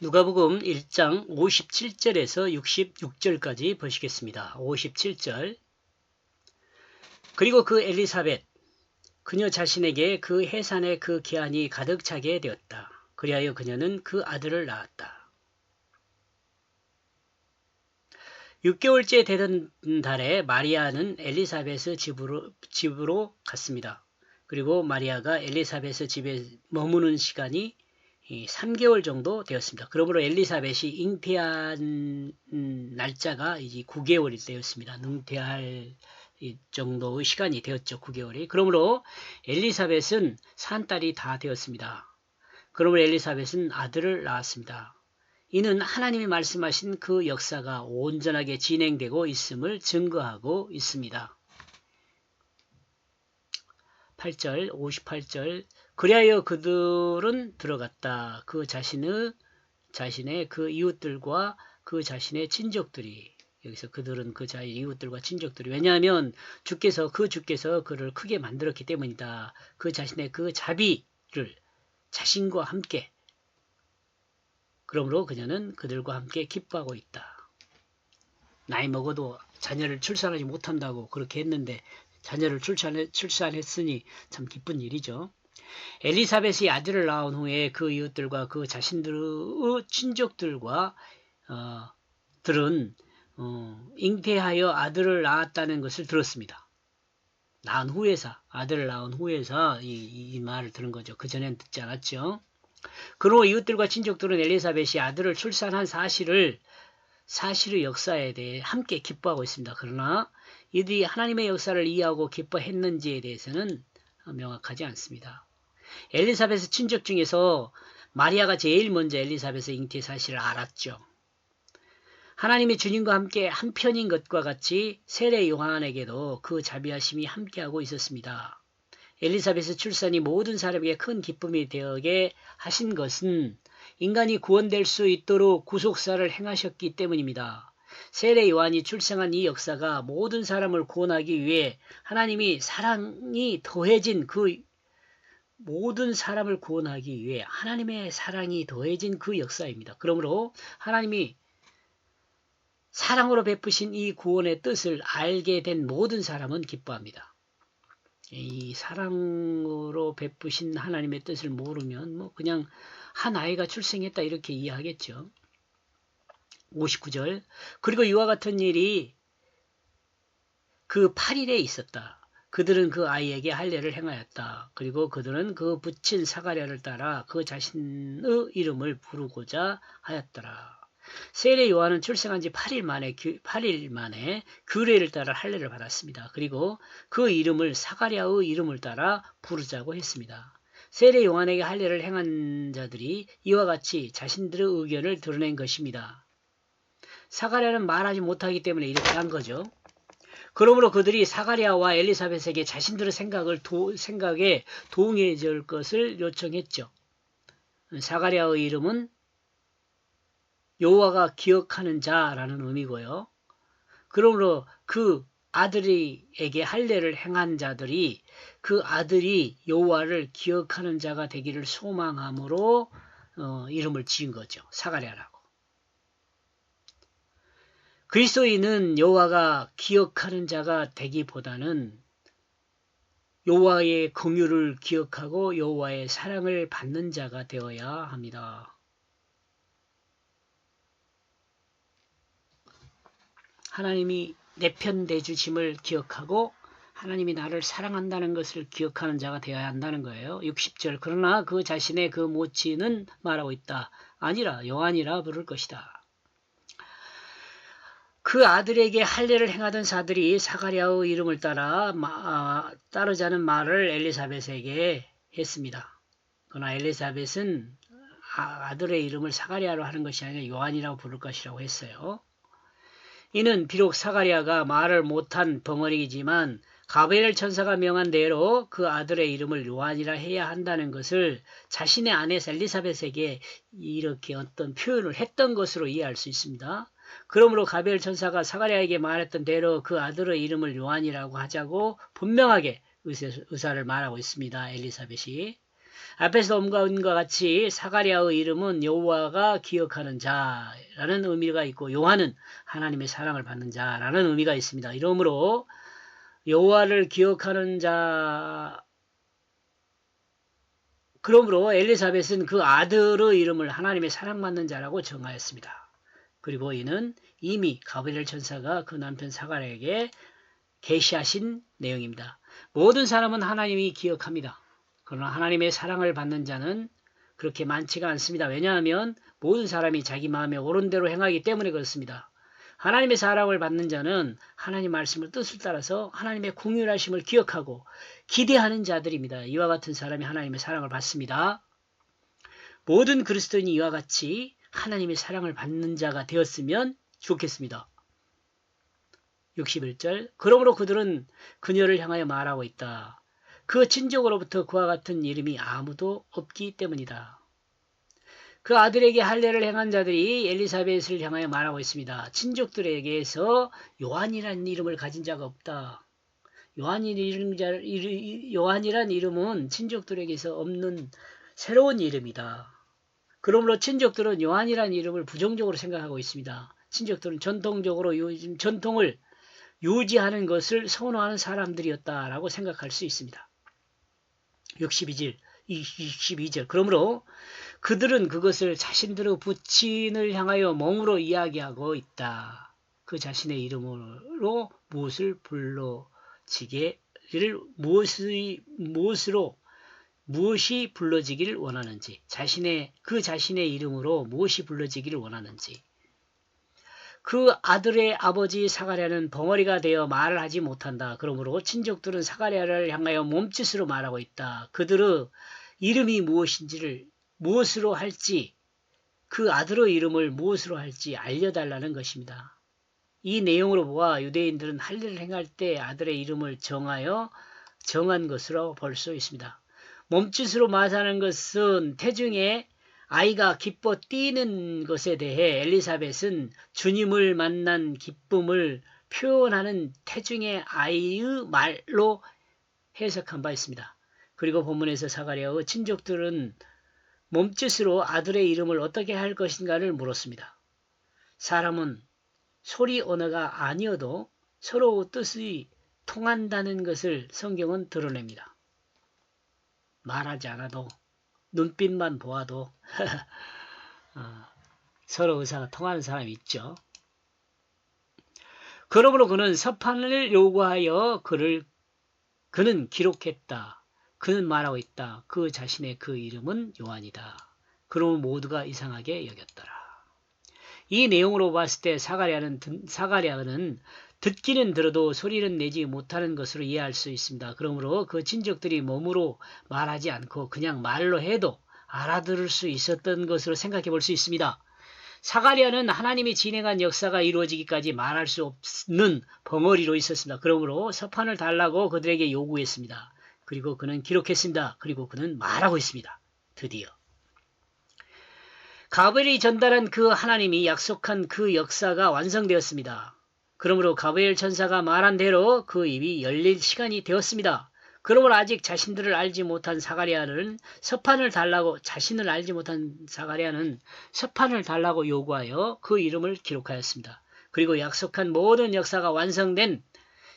누가복음 1장 57절에서 66절까지 보시겠습니다. 57절. 그리고 그 엘리사벳 그녀 자신에게 그 해산의 그 기한이 가득 차게 되었다. 그리하여 그녀는 그 아들을 낳았다. 6개월째 되던 달에 마리아는 엘리사벳의 집으로 갔습니다. 그리고 마리아가 엘리사벳의 집에 머무는 시간이 3개월 정도 되었습니다. 그러므로 엘리사벳이 잉태한 날짜가 이제 9개월이 되었습니다. 잉태할 정도의 시간이 되었죠. 9개월이. 그러므로 엘리사벳은 산딸이 다 되었습니다. 그러므로 엘리사벳은 아들을 낳았습니다. 이는 하나님이 말씀하신 그 역사가 온전하게 진행되고 있음을 증거하고 있습니다. 8절, 58절. 그리하여 그들은 들어갔다. 그 자신의 그 이웃들과 그 자신의 친족들이. 여기서 그들은 그 자의 이웃들과 친족들이. 왜냐하면 주께서 그를 크게 만들었기 때문이다. 그 자신의 그 자비를 자신과 함께. 그러므로 그녀는 그들과 함께 기뻐하고 있다. 나이 먹어도 자녀를 출산하지 못한다고 그렇게 했는데 자녀를 출산했으니 참 기쁜 일이죠. 엘리사벳이 아들을 낳은 후에 그 이웃들과 그 자신들의 친족들과 들은 잉태하여 아들을 낳았다는 것을 들었습니다. 아들을 낳은 후에서 이 말을 들은 거죠. 그전엔 듣지 않았죠. 그러고 이웃들과 친족들은 엘리사벳이 아들을 출산한 사실의 역사에 대해 함께 기뻐하고 있습니다. 그러나 이들이 하나님의 역사를 이해하고 기뻐했는지에 대해서는 명확하지 않습니다. 엘리사벳의 친족 중에서 마리아가 제일 먼저 엘리사벳의 잉태 사실을 알았죠. 하나님이 주님과 함께 한편인 것과 같이 세례 요한에게도 그 자비하심이 함께하고 있었습니다. 엘리사벳의 출산이 모든 사람에게 큰 기쁨이 되게 하신 것은 인간이 구원될 수 있도록 구속사를 행하셨기 때문입니다. 세례 요한이 출생한 이 역사가 모든 사람을 구원하기 위해 하나님이 사랑이 더해진 모든 사람을 구원하기 위해 하나님의 사랑이 더해진 그 역사입니다. 그러므로 하나님이 사랑으로 베푸신 이 구원의 뜻을 알게 된 모든 사람은 기뻐합니다. 이 사랑으로 베푸신 하나님의 뜻을 모르면 그냥 한 아이가 출생했다 이렇게 이해하겠죠. 59절. 그리고 이와 같은 일이 그 8일에 있었다. 그들은 그 아이에게 할례를 행하였다. 그리고 그들은 그 붙인 사가랴를 따라 그 자신의 이름을 부르고자 하였더라. 세례 요한은 출생한 지 8일 만에 규례를 따라 할례를 받았습니다. 그리고 그 이름을 사가랴의 이름을 따라 부르자고 했습니다. 세례 요한에게 할례를 행한 자들이 이와 같이 자신들의 의견을 드러낸 것입니다. 사가랴는 말하지 못하기 때문에 이렇게 한 거죠. 그러므로 그들이 사가랴와 엘리사벳에게 자신들의 생각에 동의해 줄 것을 요청했죠. 사가랴의 이름은 여호와가 기억하는 자라는 의미고요. 그러므로 그 아들에게 할례를 행한 자들이 그 아들이 여호와를 기억하는 자가 되기를 소망함으로 이름을 지은 거죠. 사가랴라고. 그리스도인은 여호와가 기억하는 자가 되기보다는 여호와의 긍휼을 기억하고 여호와의 사랑을 받는 자가 되어야 합니다. 하나님이 내 편 내주심을 기억하고 하나님이 나를 사랑한다는 것을 기억하는 자가 되어야 한다는 거예요. 60절. 그러나 그 자신의 그 모친은 말하고 있다. 아니라 요한이라 부를 것이다. 그 아들에게 할례를 행하던 자들이 사가랴의 이름을 따르자는 말을 엘리사벳에게 했습니다. 그러나 엘리사벳은 아들의 이름을 사가랴로 하는 것이 아니라 요한이라고 부를 것이라고 했어요. 이는 비록 사가랴가 말을 못한 벙어리이지만 가브리엘 천사가 명한 대로 그 아들의 이름을 요한이라 해야 한다는 것을 자신의 아내 엘리사벳에게 이렇게 어떤 표현을 했던 것으로 이해할 수 있습니다. 그러므로 가브리엘 천사가 사가랴에게 말했던 대로 그 아들의 이름을 요한이라고 하자고 분명하게 의사를 말하고 있습니다. 엘리사벳이. 앞에서 언급한과 같이 사가랴의 이름은 여호와가 기억하는 자라는 의미가 있고 요한은 하나님의 사랑을 받는 자라는 의미가 있습니다. 이러므로 여호와를 기억하는 자, 그러므로 엘리사벳은 그 아들의 이름을 하나님의 사랑받는 자라고 정하였습니다. 그리고 이는 이미 가브리엘 천사가 그 남편 사가랴에게 계시하신 내용입니다. 모든 사람은 하나님이 기억합니다. 그러나 하나님의 사랑을 받는 자는 그렇게 많지가 않습니다. 왜냐하면 모든 사람이 자기 마음에 옳은 대로 행하기 때문에 그렇습니다. 하나님의 사랑을 받는 자는 하나님 말씀을 뜻을 따라서 하나님의 궁휼하심을 기억하고 기대하는 자들입니다. 이와 같은 사람이 하나님의 사랑을 받습니다. 모든 그리스도인이 이와 같이 하나님의 사랑을 받는 자가 되었으면 좋겠습니다. 61절 그러므로 그들은 그녀를 향하여 말하고 있다. 그 친족으로부터 그와 같은 이름이 아무도 없기 때문이다. 그 아들에게 할례를 행한 자들이 엘리사벳을 향하여 말하고 있습니다. 친족들에게서 요한이라는 이름을 가진 자가 없다. 요한이란 이름은 친족들에게서 없는 새로운 이름이다. 그러므로 친족들은 요한이라는 이름을 부정적으로 생각하고 있습니다. 친족들은 전통적으로 요즘 전통을 유지하는 것을 선호하는 사람들이었다라고 생각할 수 있습니다. 62절 그러므로 그들은 그것을 자신들의 부친을 향하여 멍으로 이야기하고 있다. 그 자신의 이름으로 무엇을 불러지기를 무엇이 불러지기를 원하는지 그 자신의 이름으로 무엇이 불러지기를 원하는지 그 아들의 아버지 사가랴는 벙어리가 되어 말을 하지 못한다. 그러므로 친족들은 사가랴를 향하여 몸짓으로 말하고 있다. 그들의 이름이 무엇으로 할지 그 아들의 이름을 무엇으로 할지 알려달라는 것입니다. 이 내용으로 보아 유대인들은 할례를 행할 때 아들의 이름을 정한 것으로 볼 수 있습니다. 몸짓으로 말하는 것은 태중에 아이가 기뻐 뛰는 것에 대해 엘리사벳은 주님을 만난 기쁨을 표현하는 태중의 아이의 말로 해석한 바 있습니다. 그리고 본문에서 사가랴의 친족들은 몸짓으로 아들의 이름을 어떻게 할 것인가를 물었습니다. 사람은 소리 언어가 아니어도 서로 뜻이 통한다는 것을 성경은 드러냅니다. 말하지 않아도 눈빛만 보아도 서로 의사가 통하는 사람이 있죠. 그러므로 그는 서판을 요구하여 그는 기록했다. 그는 말하고 있다. 그 자신의 그 이름은 요한이다. 그러면 모두가 이상하게 여겼더라. 이 내용으로 봤을 때 사가랴는 듣기는 들어도 소리는 내지 못하는 것으로 이해할 수 있습니다. 그러므로 그 친족들이 몸으로 말하지 않고 그냥 말로 해도 알아들을 수 있었던 것으로 생각해 볼 수 있습니다. 사가랴는 하나님이 진행한 역사가 이루어지기까지 말할 수 없는 벙어리로 있었습니다. 그러므로 서판을 달라고 그들에게 요구했습니다. 그리고 그는 기록했습니다. 그리고 그는 말하고 있습니다. 드디어. 가브리엘이 전달한 그 하나님이 약속한 그 역사가 완성되었습니다. 그러므로 가브리엘 천사가 말한 대로 그 입이 열릴 시간이 되었습니다. 그러므로 아직 자신을 알지 못한 사가랴는 서판을 달라고 요구하여 그 이름을 기록하였습니다. 그리고 약속한 모든 역사가 완성된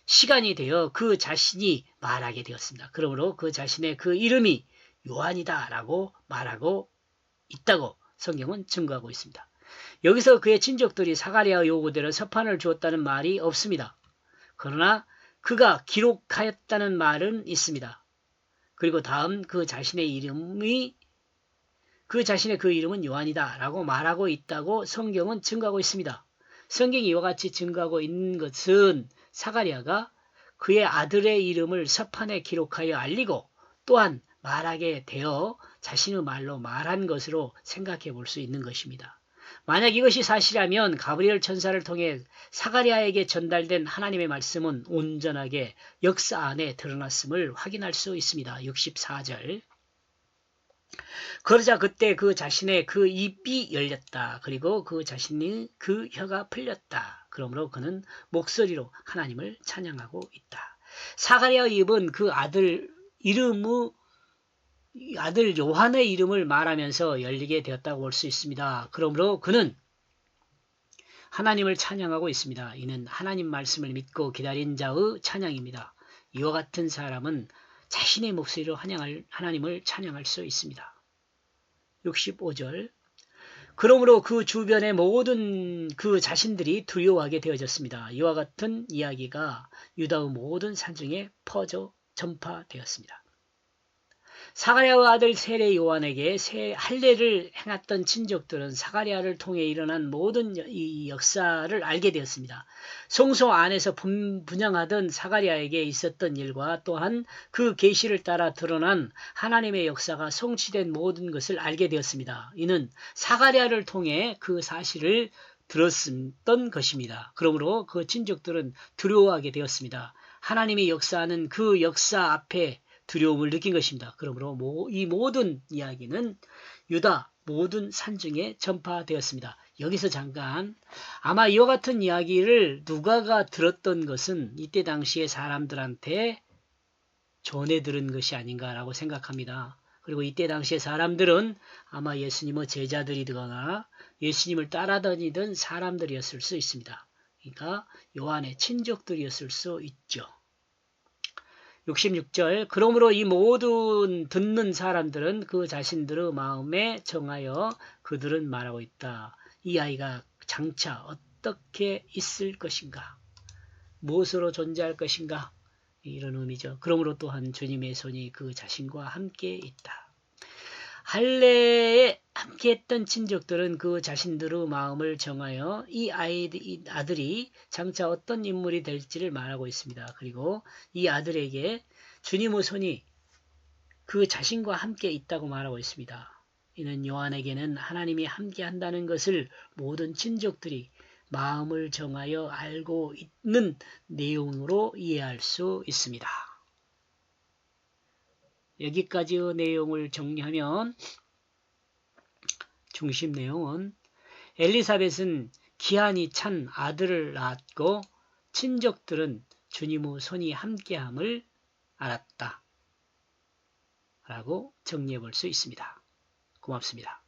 시간이 되어 그 자신이 말하게 되었습니다. 그러므로 그 자신의 그 이름이 요한이다 라고 말하고 있다고 성경은 증거하고 있습니다. 여기서 그의 친족들이 사가랴의 요구대로 서판을 주었다는 말이 없습니다. 그러나 그가 기록하였다는 말은 있습니다. 그리고 다음 그 자신의 그 이름은 요한이다 라고 말하고 있다고 성경은 증거하고 있습니다. 성경이 이와 같이 증거하고 있는 것은 사가랴가 그의 아들의 이름을 서판에 기록하여 알리고 또한 말하게 되어 자신의 말로 말한 것으로 생각해 볼 수 있는 것입니다. 만약 이것이 사실이라면 가브리엘 천사를 통해 사가랴에게 전달된 하나님의 말씀은 온전하게 역사 안에 드러났음을 확인할 수 있습니다. 64절 그러자 그때 그 자신의 그 입이 열렸다. 그리고 그 자신의 그 혀가 풀렸다. 그러므로 그는 목소리로 하나님을 찬양하고 있다. 사가랴의 입은 그 아들 이름의 이 아들 요한의 이름을 말하면서 열리게 되었다고 볼 수 있습니다. 그러므로 그는 하나님을 찬양하고 있습니다. 이는 하나님 말씀을 믿고 기다린 자의 찬양입니다. 이와 같은 사람은 자신의 목소리로 하나님을 찬양할 수 있습니다. 65절 그러므로 그 주변의 모든 그 자신들이 두려워하게 되어졌습니다. 이와 같은 이야기가 유다의 모든 산중에 퍼져 전파되었습니다. 사가랴의 아들 세례 요한에게 할례를 행했던 친족들은 사가랴를 통해 일어난 모든 이 역사를 알게 되었습니다. 성소 안에서 분양하던 사가랴에게 있었던 일과 또한 그 계시를 따라 드러난 하나님의 역사가 성취된 모든 것을 알게 되었습니다. 이는 사가랴를 통해 그 사실을 들었던 것입니다. 그러므로 그 친족들은 두려워하게 되었습니다. 하나님이 역사하는 그 역사 앞에 두려움을 느낀 것입니다. 그러므로 이 모든 이야기는 유다 모든 산중에 전파되었습니다. 여기서 잠깐 아마 이와 같은 이야기를 누가가 들었던 것은 이때 당시에 사람들한테 전해 들은 것이 아닌가라고 생각합니다. 그리고 이때 당시에 사람들은 아마 예수님의 제자들이거나 예수님을 따라다니던 사람들이었을 수 있습니다. 그러니까 요한의 친족들이었을 수 있죠. 66절 그러므로 이 모든 듣는 사람들은 그 자신들의 마음에 정하여 그들은 말하고 있다. 이 아이가 장차 어떻게 있을 것인가? 무엇으로 존재할 것인가? 이런 의미죠. 그러므로 또한 주님의 손이 그 자신과 함께 있다. 할례에 함께했던 친족들은 그 자신들의 마음을 정하여 이 아들이 장차 어떤 인물이 될지를 말하고 있습니다. 그리고 이 아들에게 주님의 손이 그 자신과 함께 있다고 말하고 있습니다. 이는 요한에게는 하나님이 함께 한다는 것을 모든 친족들이 마음을 정하여 알고 있는 내용으로 이해할 수 있습니다. 여기까지의 내용을 정리하면 중심 내용은 엘리사벳은 기한이 찬 아들을 낳았고 친족들은 주님의 손이 함께함을 알았다. 라고 정리해 볼 수 있습니다. 고맙습니다.